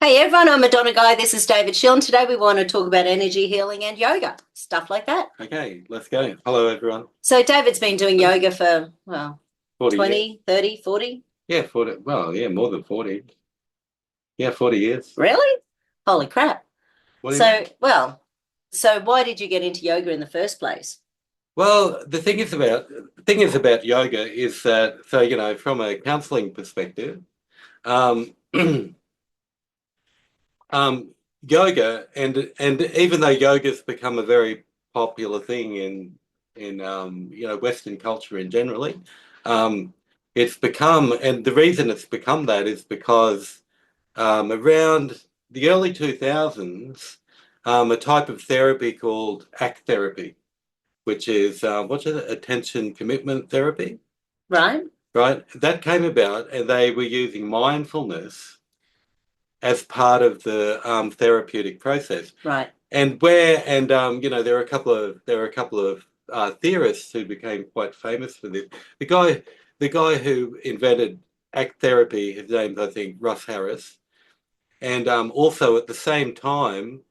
Hey everyone, I'm Madonna Guy. This is David Shilton. Today we want to talk about energy healing and yoga, stuff like that. Okay, let's go. Hello, everyone. So David's been doing yoga for, 40 years. 20, 30, 40. Yeah, 40. Well, yeah, more than 40. Yeah, 40 years. Really? Holy crap. What do you mean? So why did you get into yoga in the first place? Well, the thing is about yoga is that, so, from a counseling perspective, um, yoga and even though yoga's become a very popular thing in Western culture in generally, um, it's become, and the reason it's become that is because around the early 2000s, a type of therapy called ACT therapy, which is what's it, attention commitment therapy, Right? right? That came about, and they were using mindfulness as part of the therapeutic process. Right. There are a couple of theorists who became quite famous for this. The guy, the guy who invented ACT therapy, his name's I think Russ Harris. And also at the same time,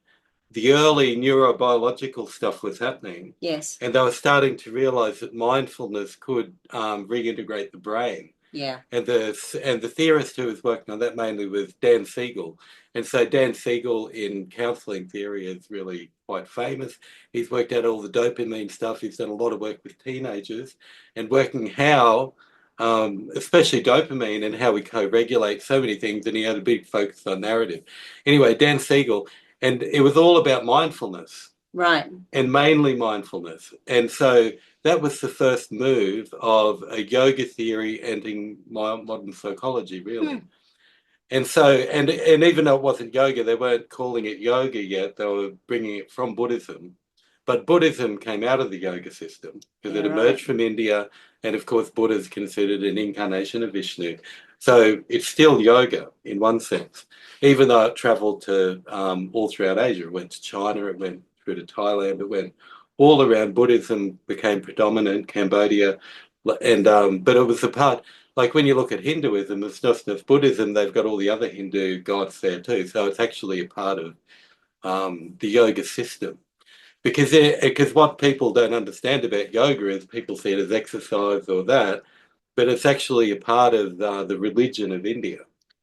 the early neurobiological stuff was happening, Yes. and they were starting to realize that mindfulness could reintegrate the brain. Yeah. And the theorist who was working on that mainly was Dan Siegel. And so Dan Siegel in counseling theory is really quite famous. He's worked out all the dopamine stuff. He's done a lot of work with teenagers and working how, especially dopamine and how we co-regulate so many things. And he had a big focus on narrative. Anyway, Dan Siegel, and it was all about mindfulness Right. and mainly mindfulness. And so that was the first move of a yoga theory entering modern psychology, Hmm. really. And so, and even though it wasn't yoga, they weren't calling it yoga yet. They were bringing it from Buddhism. But Buddhism came out of the yoga system because Yeah, it right. emerged from India. And of course, Buddha is considered an incarnation of Vishnu. So it's still yoga in one sense, even though it traveled to all throughout Asia. It went to China, it went through to Thailand, it went all around. Buddhism became predominant, Cambodia. And but it was a part, like when you look at Hinduism, it's not just Buddhism, they've got all the other Hindu gods there too. So it's actually a part of the yoga system. Because what people don't understand about yoga is people see it as exercise or that, but it's actually a part of the religion of India.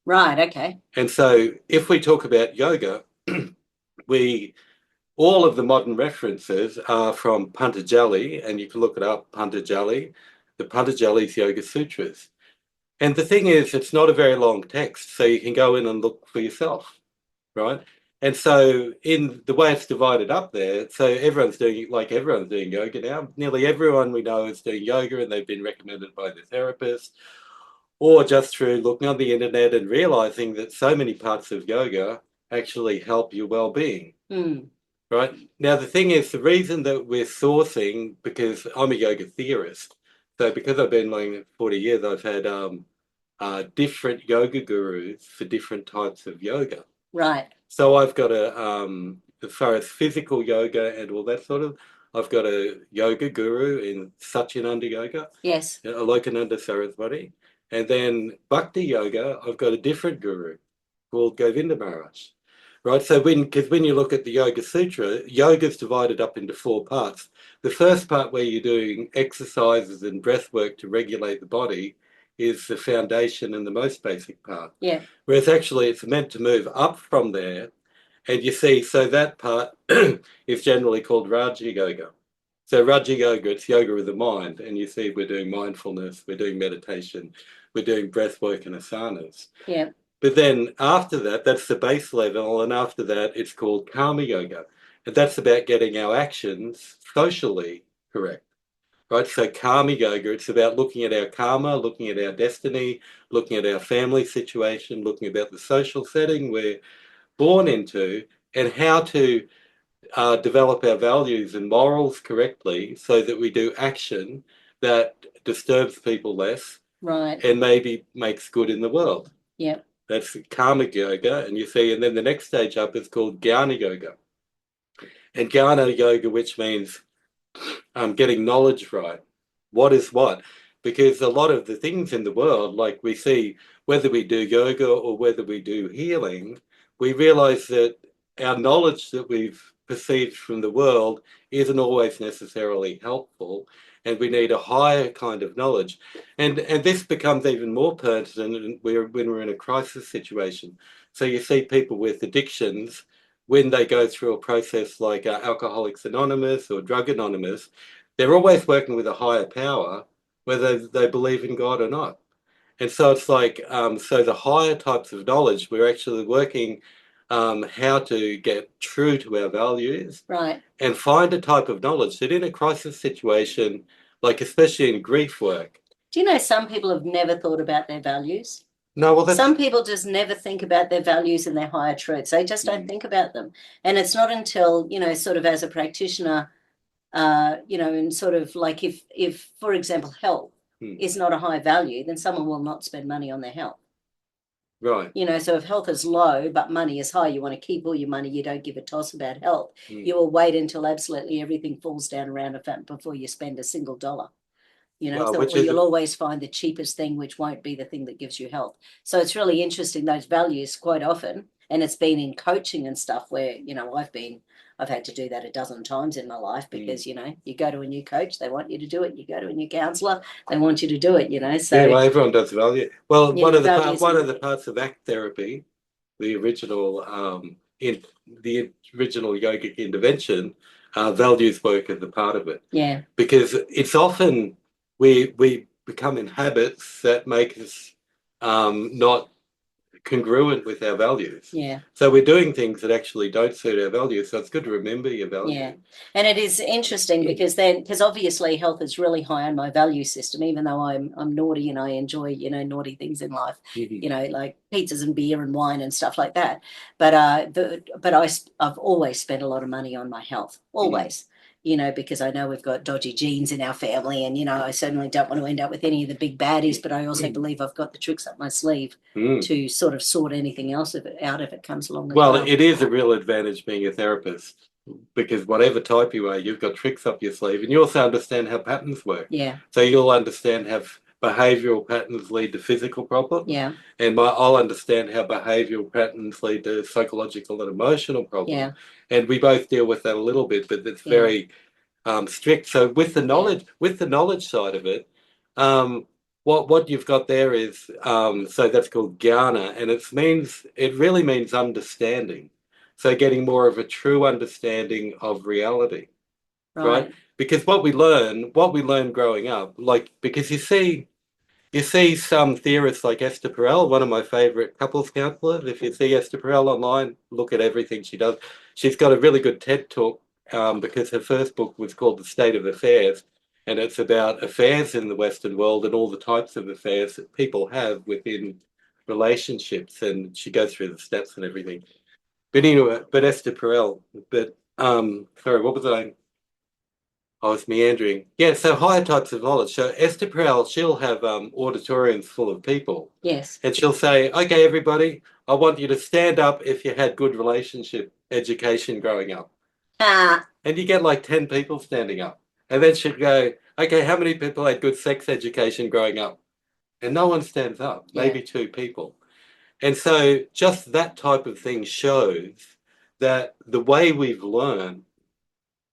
Right. Okay. And so if we talk about yoga, we all of the modern references are from Pantajali, and you can look it up, Pantajali, the Pantajali's Yoga Sutras. And the thing is, it's not a very long text, so you can go in and look for yourself, right? And so in the way it's divided up there, so everyone's doing yoga now. Nearly everyone we know is doing yoga and they've been recommended by their therapist or just through looking on the internet and realizing that so many parts of yoga actually help your well-being. Hmm. Right. Now, the thing is, the reason that we're sourcing, because I'm a yoga theorist, so because I've been learning it for 40 years, I've had different yoga gurus for different types of yoga. Right. So I've got as far as physical yoga and all that sort of, I've got a yoga guru in Satyananda Yoga, Yes. Alokananda Saraswati. And then Bhakti Yoga, I've got a different guru called Govinda Maharaj. Right, so because when you look at the Yoga Sutra, yoga is divided up into four parts. The first part, where you're doing exercises and breath work to regulate the body, is the foundation and the most basic part. Yeah. Whereas actually it's meant to move up from there. And you see, so that part is generally called Raja Yoga. So Raja Yoga, it's yoga of the mind. And you see, we're doing mindfulness, we're doing meditation, we're doing breath work and asanas. Yeah. But then after that, that's the base level. And after that, it's called Karma Yoga. And that's about getting our actions socially correct. Right, so karma yoga, it's about looking at our karma, looking at our destiny, looking at our family situation, looking about the social setting we're born into, and how to develop our values and morals correctly so that we do action that disturbs people less Right. and maybe makes good in the world. Yeah. That's karma yoga, and you see, and then the next stage up is called jnana yoga. And jnana yoga, which means getting knowledge right. What is what? because a lot of the things in the world, like we see, whether we do yoga or whether we do healing, we realize that our knowledge that we've perceived from the world isn't always necessarily helpful, and we need a higher kind of knowledge. And this becomes even more pertinent when we're in a crisis situation. So you see people with addictions, when they go through a process like Alcoholics Anonymous or Drug Anonymous, they're always working with a higher power, whether they believe in God or not. And so it's like, so the higher types of knowledge, we're actually working how to get true to our values, Right. and find a type of knowledge that in a crisis situation, like especially in grief work. Do you know some people have never thought about their values? No, well, that's Some people just never think about their values and their higher truths. They just don't think about them. And it's not until, sort of as a practitioner, and sort of like if for example, health is not a high value, then someone will not spend money on their health. right. So if health is low but money is high, you want to keep all your money, you don't give a toss about health. You will wait until absolutely everything falls down around a fountain before you spend a single dollar. Or you'll always find the cheapest thing, which won't be the thing that gives you health. So it's really interesting, those values quite often, and it's been in coaching and stuff where, I've had to do that a dozen times in my life because, you go to a new coach, they want you to do it. You go to a new counselor, they want you to do it, So yeah, well, everyone does value. Well, one of values the parts of ACT therapy, the original yogic intervention, values work as a part of it. Yeah. Because it's often we become in habits that make us not congruent with our values. Yeah. So we're doing things that actually don't suit our values. So it's good to remember your values. Yeah. And it is interesting because obviously health is really high on my value system, even though I'm naughty and I enjoy, naughty things in life, like pizzas and beer and wine and stuff like that. But I've always spent a lot of money on my health, always. Because I know we've got dodgy genes in our family, and I certainly don't want to end up with any of the big baddies, but I also believe I've got the tricks up my sleeve to sort of sort anything else out if it comes along. Well, it is a real advantage being a therapist, because whatever type you are, you've got tricks up your sleeve, and you also understand how patterns work. Yeah. So you'll understand how behavioral patterns lead to physical problems. Yeah. And I'll understand how behavioral patterns lead to psychological and emotional problems. Yeah. And we both deal with that a little bit, but it's very strict. So with the knowledge side of it, what you've got there is so that's called jnana, and it really means understanding. So getting more of a true understanding of reality, right? Because what we learn growing up, because you see some theorists like Esther Perel, one of my favorite couples counselors. If you see Esther Perel online, look at everything she does. She's got a really good TED talk because her first book was called The State of Affairs, and it's about affairs in the Western world and all the types of affairs that people have within relationships, and she goes through the steps and everything. But anyway, Esther Perel, sorry, what was I was meandering. Yeah, so higher types of knowledge. So Esther Perel, she'll have auditoriums full of people. Yes. And she'll say, okay, everybody, I want you to stand up if you had good relationship education growing up. And you get like 10 people standing up. And then she'll go, okay, how many people had good sex education growing up? And no one stands up, maybe 2 people. And so just that type of thing shows that the way we've learned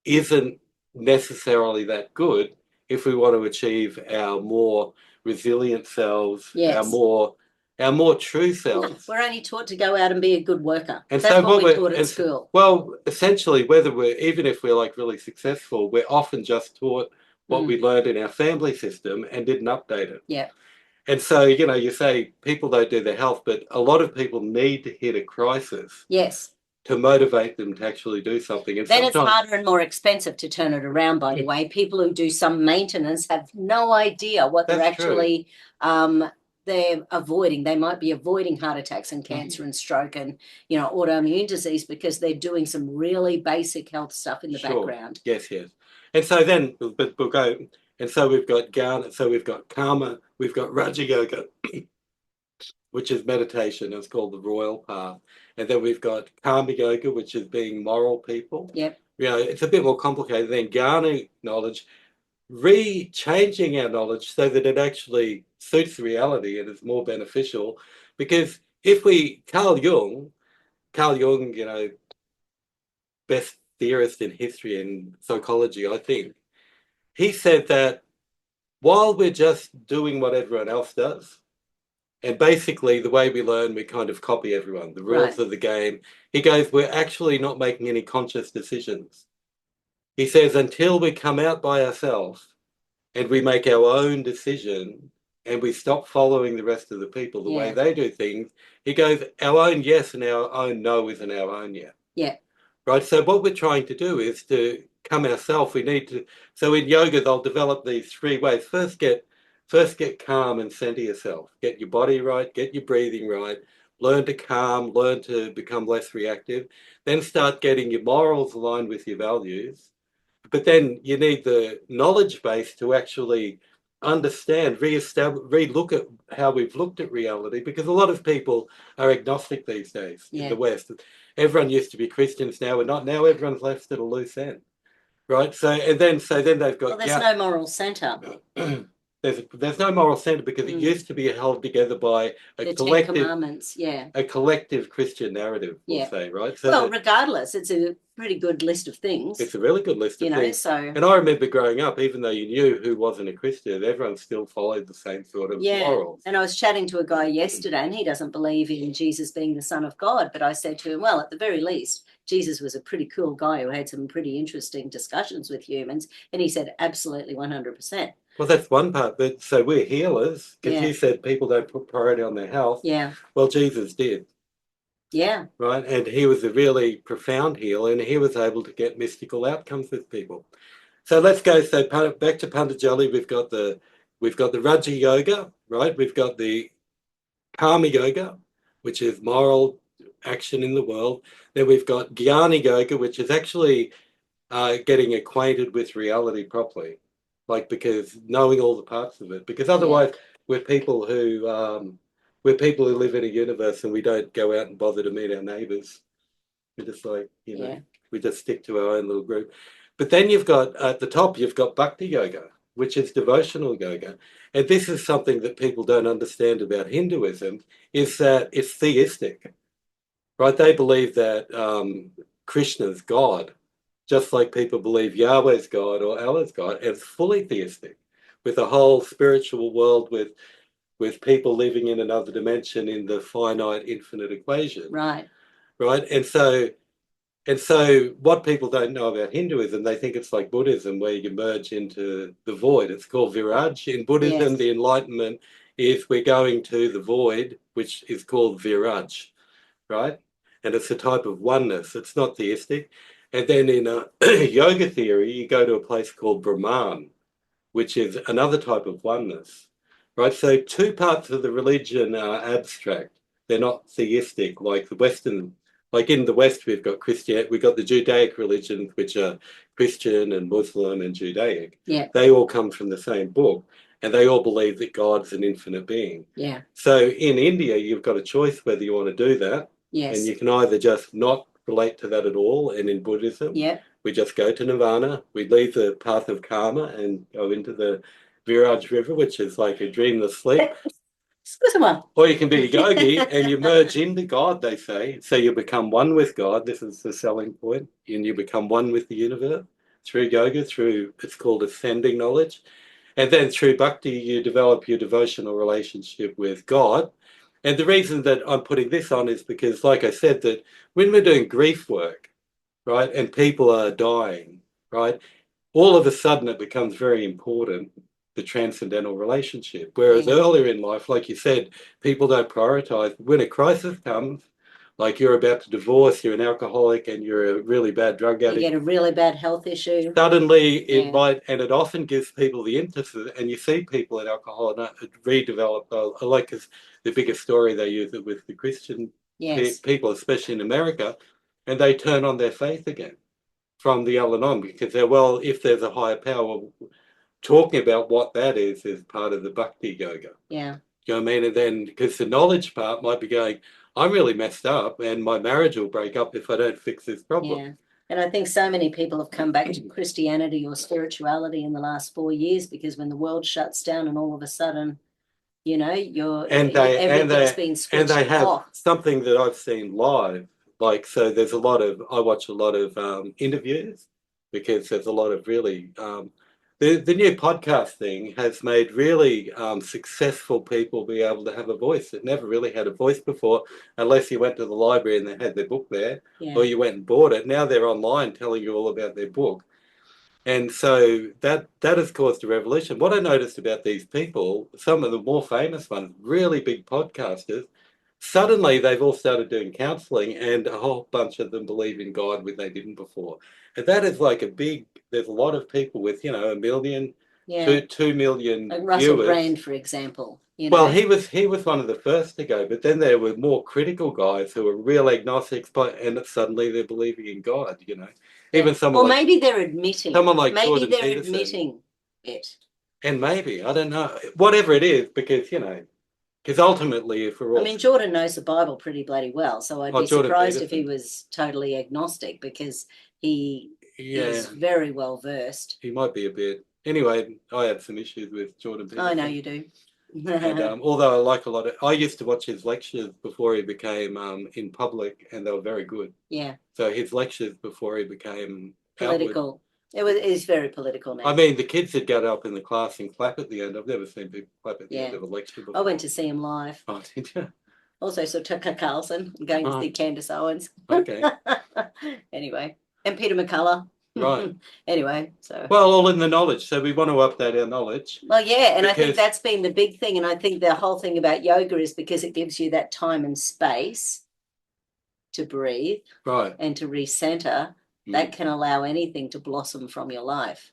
isn't necessarily that good if we want to achieve our more resilient selves, our more true selves. We're only taught to go out and be a good worker. And that's so what we're taught at school. Well, essentially, even if we're like really successful, we're often just taught what we learned in our family system and didn't update it. Yeah. And so, you say people don't do their health, but a lot of people need to hit a crisis. Yes. To motivate them to actually do something. And then it's harder and more expensive to turn it around, by the way. People who do some maintenance have no idea what they're actually they're avoiding. They might be avoiding heart attacks and cancer and stroke and, autoimmune disease because they're doing some really basic health stuff in the background. Yes. And so then, but we'll go, and so we've got Jnana, so we've got Karma, we've got Raja Yoga, which is meditation. It's called the Royal Path. And then we've got Karma Yoga, which is being moral people. Yep. It's a bit more complicated. Then Jnana knowledge, re-changing our knowledge so that it actually suits reality and is more beneficial. Because if we, Carl Jung, you know, best theorist in history and psychology, I think, he said that while we're just doing what everyone else does, and basically the way we learn, we kind of copy everyone, the rules Right. of the game, he goes, we're actually not making any conscious decisions. He says, until we come out by ourselves and we make our own decision and we stop following the rest of the people the way Yeah. they do things, he goes, our own yes and our own no isn't our own yet. Yeah. Right. So what we're trying to do is to come ourselves. We need to. So in yoga, they'll develop these three ways. First get calm and center yourself. Get your body right. Get your breathing right. Learn to calm. Learn to become less reactive. Then start getting your morals aligned with your values. But then you need the knowledge base to actually understand, re-look at how we've looked at reality, because a lot of people are agnostic these days in the West. Everyone used to be Christians, now we're not. Now everyone's left at a loose end, right? So then they've got, well, there's no moral center. there's no moral center because it used to be held together by the Ten Commandments, a collective Christian narrative, we'll say, right? So well, regardless, it's a pretty good list of things. It's a really good list of things. So, and I remember growing up, even though you knew who wasn't a Christian, everyone still followed the same sort of morals. And I was chatting to a guy yesterday, and he doesn't believe in Jesus being the Son of God. But I said to him, well, at the very least, Jesus was a pretty cool guy who had some pretty interesting discussions with humans. And he said, absolutely 100%. Well, that's one part. But so we're healers, because you said people don't put priority on their health. Yeah. Well, Jesus did. Yeah. Right. And he was a really profound healer, and he was able to get mystical outcomes with people. So let's go. So back to Patanjali, we've got the Raja Yoga, right? We've got the Karma Yoga, which is moral action in the world. Then we've got Jnana Yoga, which is actually getting acquainted with reality properly, like, because knowing all the parts of it. Because otherwise, we're people who live in a universe and we don't go out and bother to meet our neighbors. We're just like, we just stick to our own little group. But then you've got, at the top, you've got Bhakti Yoga, which is devotional yoga. And this is something that people don't understand about Hinduism, is that it's theistic, right? They believe that Krishna's God, just like people believe Yahweh's God or Allah's God. It's fully theistic, with a whole spiritual world with people living in another dimension in the finite infinite equation. Right. Right. And so what people don't know about Hinduism, they think it's like Buddhism, where you merge into the void. It's called Viraj. In Buddhism, the enlightenment is we're going to the void, which is called Viraj, right? And it's a type of oneness. It's not theistic. And then in yoga theory, you go to a place called Brahman, which is another type of oneness, right? So two parts of the religion are abstract. They're not theistic like the Western. Like in the West, we've got we've got the Judaic religions, which are Christian and Muslim and Judaic. Yeah. They all come from the same book, and they all believe that God's an infinite being. Yeah. So in India, you've got a choice whether you want to do that. Yes. And you can either just not relate to that at all, and in Buddhism, we just go to Nirvana. We leave the path of karma and go into the Viraj River, which is like a dreamless sleep. Or you can be a yogi and you merge into God, they say. So you become one with God. This is the selling point. And you become one with the universe through yoga, it's called ascending knowledge. And then through bhakti, you develop your devotional relationship with God. And the reason that I'm putting this on is because, like I said, that when we're doing grief work, right, and people are dying, right, all of a sudden it becomes very important, the transcendental relationship. Whereas earlier in life, like you said, people don't prioritize. When a crisis comes, like you're about to divorce, you're an alcoholic and you're a really bad drug addict. You get a really bad health issue. Suddenly it might, and it often gives people the interest, and you see people in alcohol redevelop, like the biggest story they use it with the Christian people, especially in America, and they turn on their faith again from the Al-Anon because if there's a higher power, talking about what that is part of the Bhakti Yoga. Yeah. You know what I mean? And then, because the knowledge part might be going, I'm really messed up and my marriage will break up if I don't fix this problem. And I think so many people have come back to Christianity or spirituality in the last 4 years, because when the world shuts down and all of a sudden, you know, everything's been switched they have off. something that I've seen live. Like, so there's I watch a lot of interviews, because there's a lot of really, the new podcast thing has made really successful people be able to have a voice that never really had a voice before, unless you went to the library and they had their book there, or you went and bought it. Now they're online telling you all about their book. And so that has caused a revolution. What I noticed about these people, some of the more famous ones, really big podcasters, suddenly they've all started doing counselling, and a whole bunch of them believe in God when they didn't before. And that is like there's a lot of people with, you know, 1 million, 2 million like Russell viewers. Brand, for example. You know? Well, he was one of the first to go, but then there were more critical guys who were real agnostics, and suddenly they're believing in God, you know. Even someone or maybe they're admitting. Someone like maybe Jordan they're Peterson. admitting it. And maybe, I don't know, whatever it is, because, you know, because ultimately, if we're all... I mean, Jordan knows the Bible pretty bloody well, so I'd be Jordan surprised Peterson. if he was totally agnostic, because he is very well versed. He might be a bit. Anyway, I had some issues with Jordan Peterson. I know you do. And although I like a lot of... I used to watch his lectures before he became in public, and they were very good. Yeah. So his lectures before he became... political. It's very political now. I mean, the kids would get up in the class and clap at the end. I've never seen people clap at the end of a lecture before. I went to see him live. Oh, did you? Also saw Tucker Carlson. I'm going to see Candace Owens. Okay. Anyway, and Peter McCullough. Right. Anyway, so... Well, all in the knowledge. So we want to update our knowledge. Well, yeah, and I think that's been the big thing. And I think the whole thing about yoga is because it gives you that time and space to breathe. Right. And to recenter. That can allow anything to blossom from your life.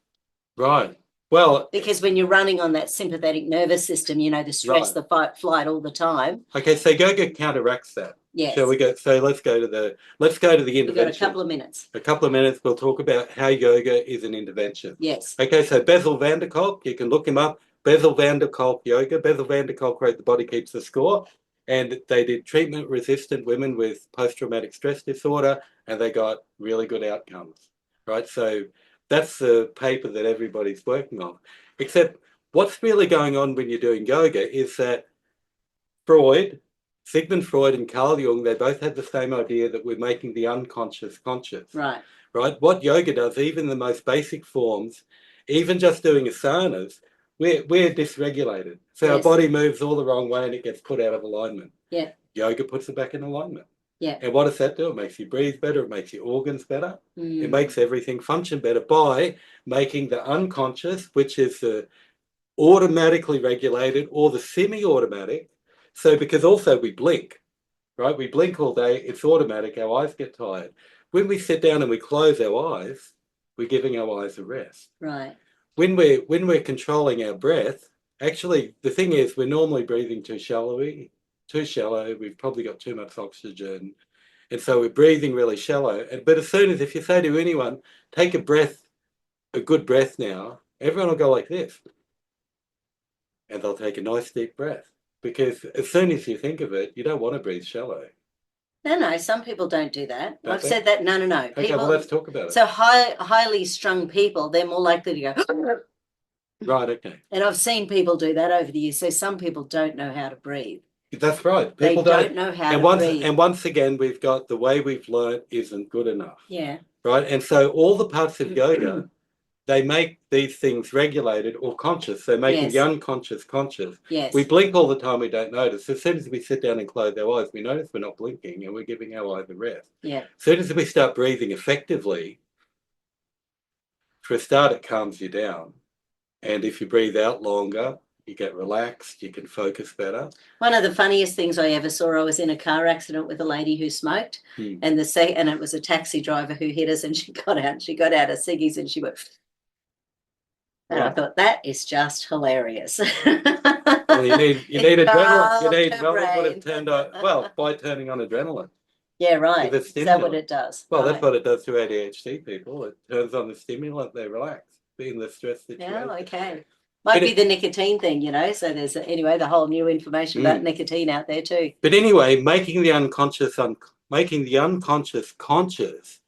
Right. Well, because when you're running on that sympathetic nervous system, you know, the stress, the fight, flight all the time. Okay, so yoga counteracts that. Yes. Shall we go? So let's go to the intervention. We've got a couple of minutes. A couple of minutes. We'll talk about how yoga is an intervention. Yes. Okay, so Bessel van der Kolk, you can look him up. Bessel van der Kolk yoga. Bessel van der Kolk wrote The Body Keeps the Score. And they did treatment-resistant women with post-traumatic stress disorder, and they got really good outcomes, right? So that's the paper that everybody's working on. Except what's really going on when you're doing yoga is that Sigmund Freud and Carl Jung, they both had the same idea that we're making the unconscious conscious. Right. Right? What yoga does, even the most basic forms, even just doing asanas, we're dysregulated. So our body moves all the wrong way and it gets put out of alignment. Yeah. Yoga puts it back in alignment. Yeah. And what does that do? It makes you breathe better. It makes your organs better. It makes everything function better by making the unconscious, which is the automatically regulated or the semi-automatic. So because also we blink, right? We blink all day. It's automatic. Our eyes get tired. When we sit down and we close our eyes, we're giving our eyes a rest. Right. When we're controlling our breath, actually the thing is we're normally breathing too shallow. We've probably got too much oxygen, and so we're breathing really shallow. But as soon as, if you say to anyone, take a good breath now, everyone will go like this, and they'll take a nice deep breath, because as soon as you think of it, you don't want to breathe shallow. No, some people don't do that. I've said that. No. Okay, well, let's talk about it. So highly strung people, they're more likely to go. Right, okay. And I've seen people do that over the years. So some people don't know how to breathe. That's right. People don't know how to breathe. And once again, we've got the way we've learned isn't good enough. Yeah. Right? And so all the parts of yoga, they make these things regulated or conscious. They're making the unconscious conscious. Yes. We blink all the time, we don't notice. As soon as we sit down and close our eyes, we notice we're not blinking and we're giving our eyes a rest. Yeah. As soon as we start breathing effectively, for a start, it calms you down. And if you breathe out longer, you get relaxed, you can focus better. One of the funniest things I ever saw, I was in a car accident with a lady who smoked, and it was a taxi driver who hit us, and she got out of ciggies and she went... And I thought, that is just hilarious. Well, you need adrenaline. You need what turned on. Well, by turning on adrenaline. Yeah, right. Is that what it does? Well, that's what it does to ADHD people. It turns on the stimulant, they relax, being the stress situation. Yeah, okay. Might be the nicotine thing, so there's the whole new information about nicotine out there too. But anyway, making the unconscious conscious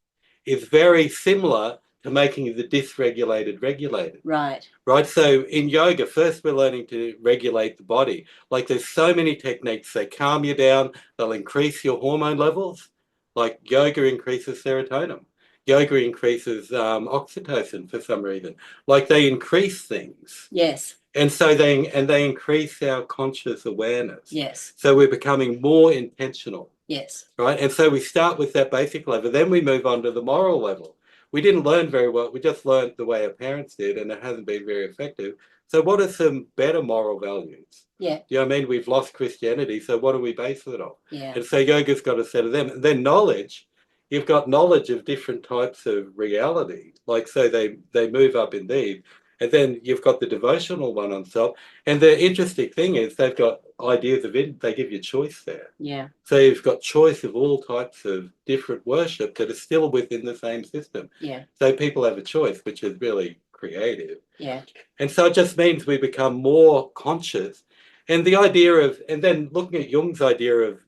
is very similar to making the dysregulated regulated. Right. Right. So in yoga, first we're learning to regulate the body. Like there's so many techniques. They calm you down. They'll increase your hormone levels. Like yoga increases serotonin. Yoga increases oxytocin for some reason. Like they increase things. Yes. And so they increase our conscious awareness. Yes. So we're becoming more intentional. Yes. Right. And so we start with that basic level. Then we move on to the moral level. We didn't learn very well. We just learned the way our parents did, and it hasn't been very effective. So what are some better moral values? Yeah. You know what I mean? We've lost Christianity. So what do we base it on? Yeah. And so yoga's got a set of them. And then knowledge. You've got knowledge of different types of reality. Like, so they move up in these. And then you've got the devotional one on top. And the interesting thing is they've got ideas of it. They give you choice there. Yeah. So you've got choice of all types of different worship that are still within the same system. Yeah. So people have a choice, which is really creative. Yeah. And so it just means we become more conscious. And the idea of, and then looking at Jung's idea of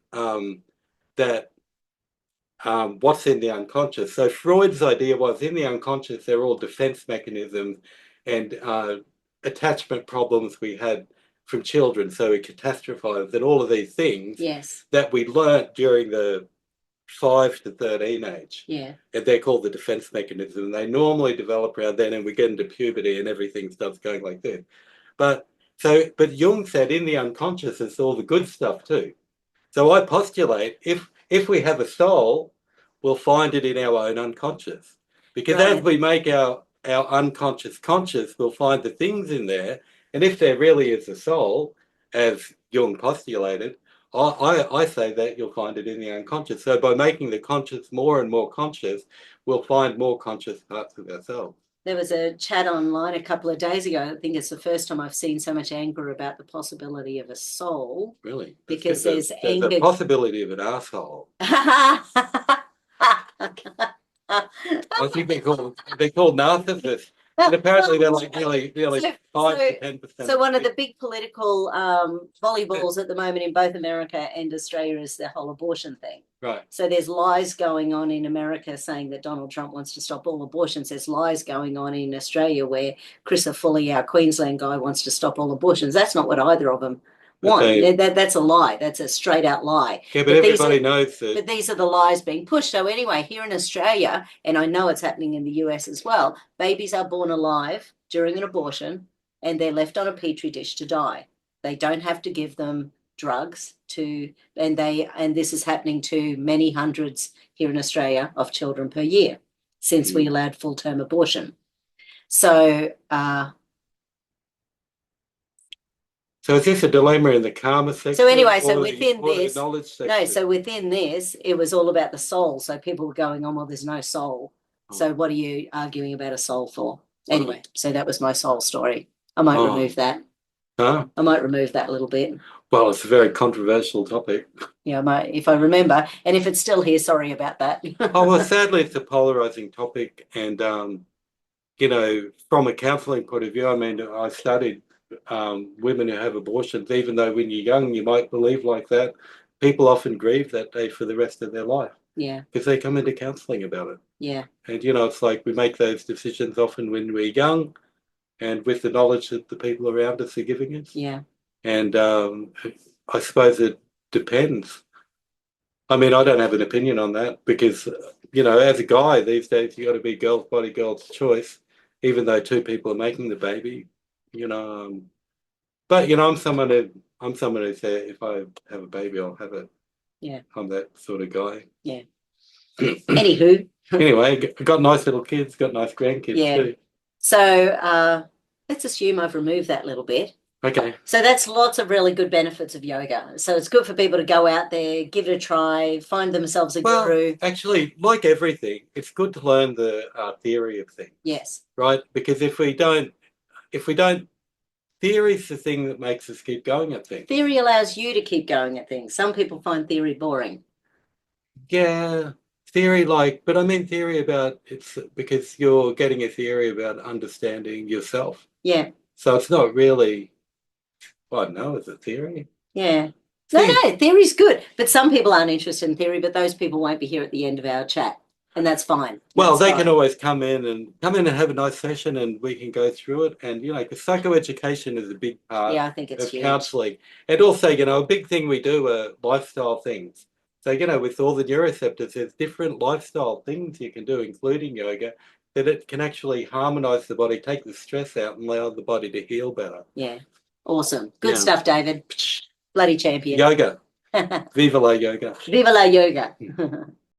that what's in the unconscious. So Freud's idea was in the unconscious, they're all defense mechanisms and attachment problems we had from children. So we catastrophized and all of these things Yes. that we learnt during the 5 to 13 age. Yeah. And they're called the defense mechanism. And they normally develop around then, and we get into puberty and everything starts going like this. But Jung said in the unconscious is all the good stuff too. So I postulate if we have a soul, we'll find it in our own unconscious. Because Right. as we make our unconscious conscious, we'll find the things in there. And if there really is a soul, as Jung postulated, I say that you'll find it in the unconscious. So by making the conscious more and more conscious, we'll find more conscious parts of ourselves. There was a chat online a couple of days ago. I think it's the first time I've seen so much anger about the possibility of a soul. Really? Because there's anger. a possibility of an asshole. I think they're called narcissists. And apparently they're like nearly 5 to 10%. So one of the big political volleyballs at the moment in both America and Australia is the whole abortion thing. Right. So there's lies going on in America saying that Donald Trump wants to stop all abortions. There's lies going on in Australia where Chris Foley, our Queensland guy, wants to stop all abortions. That's not what either of them want. Okay. That's a lie. That's a straight out lie. Yeah, but everybody knows that. But these are the lies being pushed. So anyway, here in Australia, and I know it's happening in the US as well, babies are born alive during an abortion and they're left on a petri dish to die. They don't have to give them drugs and this is happening to many hundreds here in Australia of children per year since we allowed full-term abortion. So so is this a dilemma in the karma section? So anyway, so within this, the knowledge section? so within this, it was all about the soul. So people were going, oh, well, there's no soul. So what are you arguing about a soul for? Anyway, so that was my soul story. I might remove that. Huh? I might remove that a little bit. Well, it's a very controversial topic. Yeah, I might, if I remember. And if it's still here, sorry about that. Oh, well, sadly, it's a polarizing topic. And, you know, from a counseling point of view, I mean, I studied women who have abortions, even though when you're young, you might believe like that. People often grieve that day for the rest of their life. Yeah. Because they come into counseling about it. Yeah. And, you know, it's like we make those decisions often when we're young and with the knowledge that the people around us are giving us. Yeah. And I suppose it depends. I mean, I don't have an opinion on that because, you know, as a guy these days, you got to be girl's body, girl's choice, even though two people are making the baby, you know. But, you know, I'm someone who says if I have a baby, I'll have it. Yeah. I'm that sort of guy. Yeah. Anywho. Anyway, got nice little kids, got nice grandkids too. So let's assume I've removed that little bit. Okay. So that's lots of really good benefits of yoga. So it's good for people to go out there, give it a try, find themselves a guru. Actually, like everything, it's good to learn the theory of things. Yes. Right? Because if we don't, theory's the thing that makes us keep going at things. Theory allows you to keep going at things. Some people find theory boring. Yeah. Theory but I mean theory about it's because you're getting a theory about understanding yourself. Yeah. So it's not really, I don't know, is it theory? Yeah. No, theory's good. But some people aren't interested in theory, but those people won't be here at the end of our chat. and that's fine. Well, That's they can fine. always come in and have a nice session, and we can go through it. And because psychoeducation is a big part Yeah, I think it's of huge. counselling, and also a big thing we do are lifestyle things. So with all the neuroceptors, there's different lifestyle things you can do, including yoga, that it can actually harmonise the body, take the stress out, and allow the body to heal better. Yeah, awesome, good Yeah. stuff, David. Bloody champion. Yoga, viva la yoga. Viva la yoga.